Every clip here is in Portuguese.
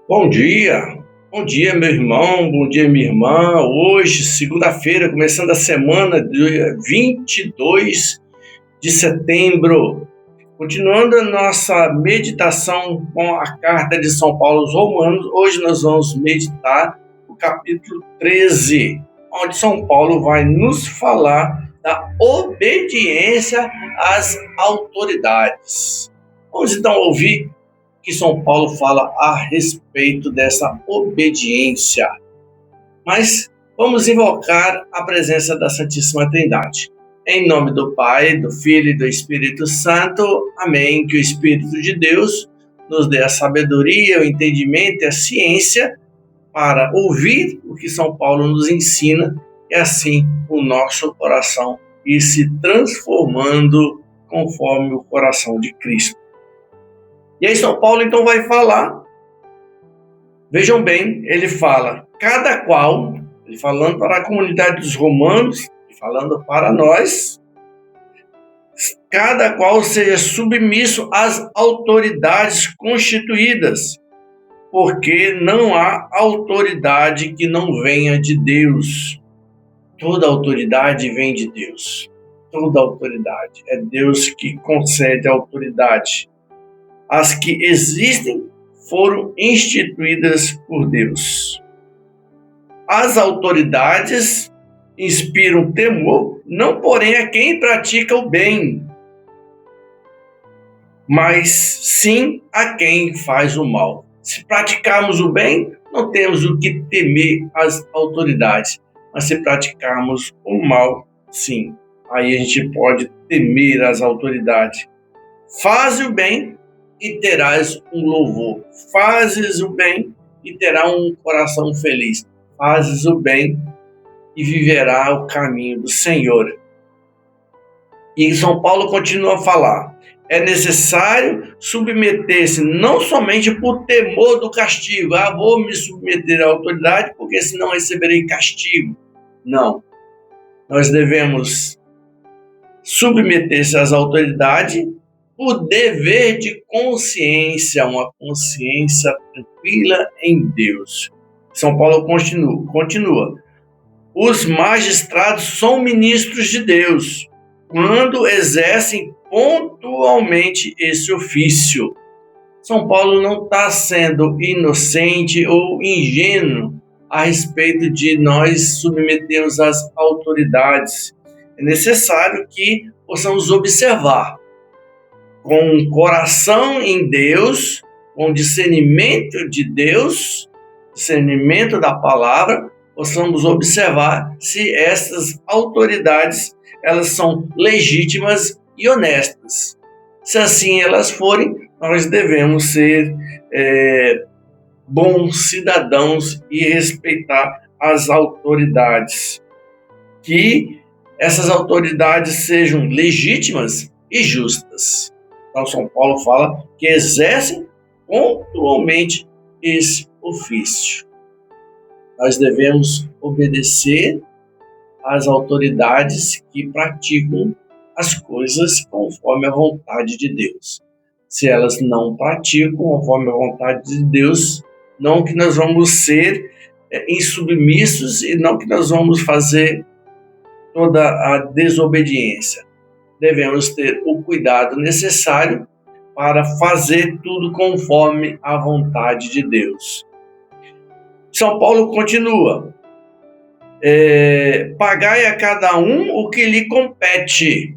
Bom dia, meu irmão, bom dia, minha irmã. Hoje, segunda-feira, começando a semana, dia 22 de setembro. Continuando a nossa meditação com a carta de São Paulo aos Romanos, hoje nós vamos meditar o capítulo 13, onde São Paulo vai nos falar da obediência às autoridades. Vamos então ouvir que São Paulo fala a respeito dessa obediência. Mas vamos invocar a presença da Santíssima Trindade. Em nome do Pai, do Filho e do Espírito Santo. Amém. Que o Espírito de Deus nos dê a sabedoria, o entendimento e a ciência para ouvir o que São Paulo nos ensina e assim o nosso coração ir se transformando conforme o coração de Cristo. E aí São Paulo então vai falar, vejam bem, ele fala, cada qual, ele falando para a comunidade dos romanos, falando para nós, cada qual seja submisso às autoridades constituídas, porque não há autoridade que não venha de Deus. Toda autoridade vem de Deus. Toda autoridade. É Deus que concede a autoridade. As que existem foram instituídas por Deus. As autoridades inspiram temor, não porém a quem pratica o bem, mas sim a quem faz o mal. Se praticarmos o bem, não temos o que temer as autoridades, mas se praticarmos o mal, sim, aí a gente pode temer as autoridades. Faze o bem e terás um louvor. Fazes o bem e terá um coração feliz. Fazes o bem e viverá o caminho do Senhor. E São Paulo continua a falar, é necessário submeter-se não somente por temor do castigo, vou me submeter à autoridade porque senão receberei castigo. Não, nós devemos submeter-se às autoridades por dever de consciência, uma consciência tranquila em Deus. São Paulo continua. Os magistrados são ministros de Deus quando exercem pontualmente esse ofício. São Paulo não está sendo inocente ou ingênuo a respeito de nós submetermos às autoridades. É necessário que possamos observar com um coração em Deus, com discernimento de Deus, discernimento da palavra, possamos observar se essas autoridades elas são legítimas e honestas. Se assim elas forem, nós devemos ser bons cidadãos e respeitar as autoridades. Que essas autoridades sejam legítimas e justas. Então, São Paulo fala que exercem pontualmente esse ofício. Nós devemos obedecer às autoridades que praticam as coisas conforme a vontade de Deus. Se elas não praticam conforme a vontade de Deus, não que nós vamos ser insubmissos e não que nós vamos fazer toda a desobediência. Devemos ter o cuidado necessário para fazer tudo conforme a vontade de Deus. São Paulo continua. Pagai a cada um o que lhe compete.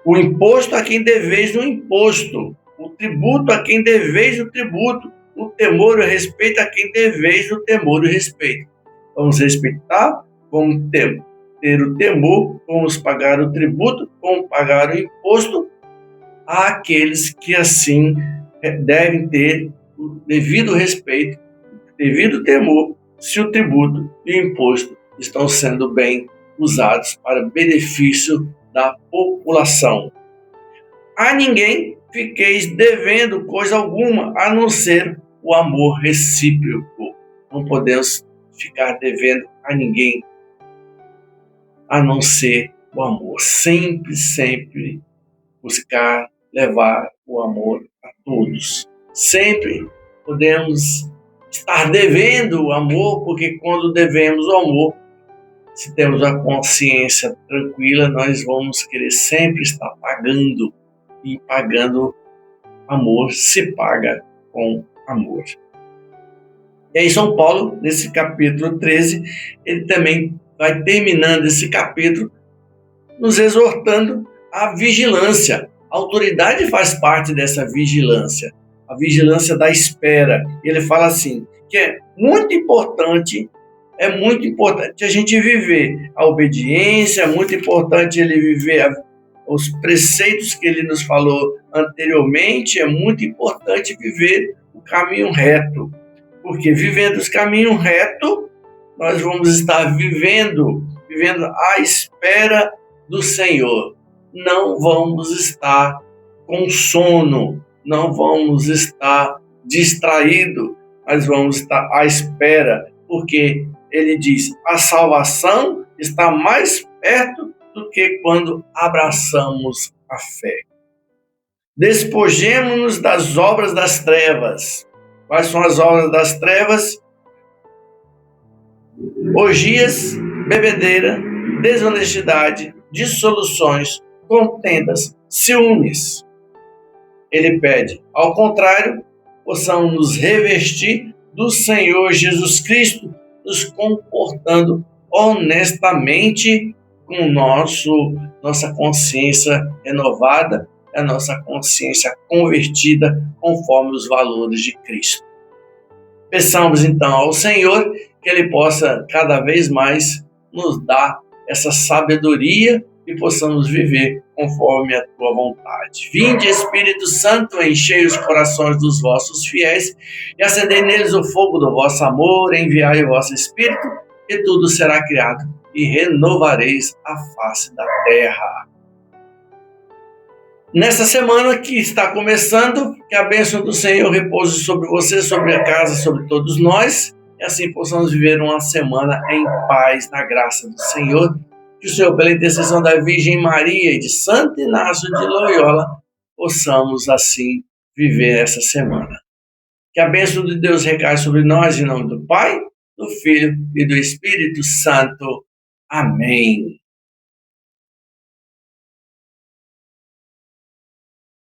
O imposto a quem deveis o imposto. O tributo a quem deveis o tributo. O temor e o respeito a quem deveis o temor e o respeito. Vamos respeitar, vamos ter o temor, vamos pagar o tributo, vamos pagar o imposto àqueles que assim devem ter o devido respeito, o devido temor, se o tributo e o imposto estão sendo bem usados para benefício da população. A ninguém fiqueis devendo coisa alguma, a não ser o amor recíproco. Não podemos ficar devendo a ninguém, a não ser o amor. Sempre buscar levar o amor a todos. Sempre podemos estar devendo o amor, porque quando devemos o amor, se temos a consciência tranquila, nós vamos querer sempre estar pagando, e pagando amor se paga com amor. E aí São Paulo, nesse capítulo 13, ele também vai terminando esse capítulo nos exortando à vigilância. A autoridade faz parte dessa vigilância, a vigilância da espera. Ele fala assim, que é muito importante a gente viver a obediência, é muito importante ele viver os preceitos que ele nos falou anteriormente, é muito importante viver o caminho reto, porque vivendo os caminhos retos, nós vamos estar vivendo à espera do Senhor. Não vamos estar com sono, não vamos estar distraídos, mas vamos estar à espera, porque ele diz, a salvação está mais perto do que quando abraçamos a fé. Despojemo-nos das obras das trevas. Quais são as obras das trevas? Orgias, bebedeira, desonestidade, dissoluções, contendas, ciúmes. Ele pede, ao contrário, possamos nos revestir do Senhor Jesus Cristo, nos comportando honestamente com nossa consciência renovada, a nossa consciência convertida conforme os valores de Cristo. Peçamos então ao Senhor que Ele possa cada vez mais nos dar essa sabedoria e possamos viver conforme a Tua vontade. Vinde, Espírito Santo, enchei os corações dos vossos fiéis e acendei neles o fogo do vosso amor, enviai o vosso Espírito e tudo será criado e renovareis a face da terra. Nessa semana que está começando, que a bênção do Senhor repouse sobre você, sobre a casa, sobre todos nós, e assim possamos viver uma semana em paz, na graça do Senhor. Que o Senhor, pela intercessão da Virgem Maria e de Santo Inácio de Loyola, possamos assim viver essa semana. Que a bênção de Deus recaia sobre nós, em nome do Pai, do Filho e do Espírito Santo. Amém.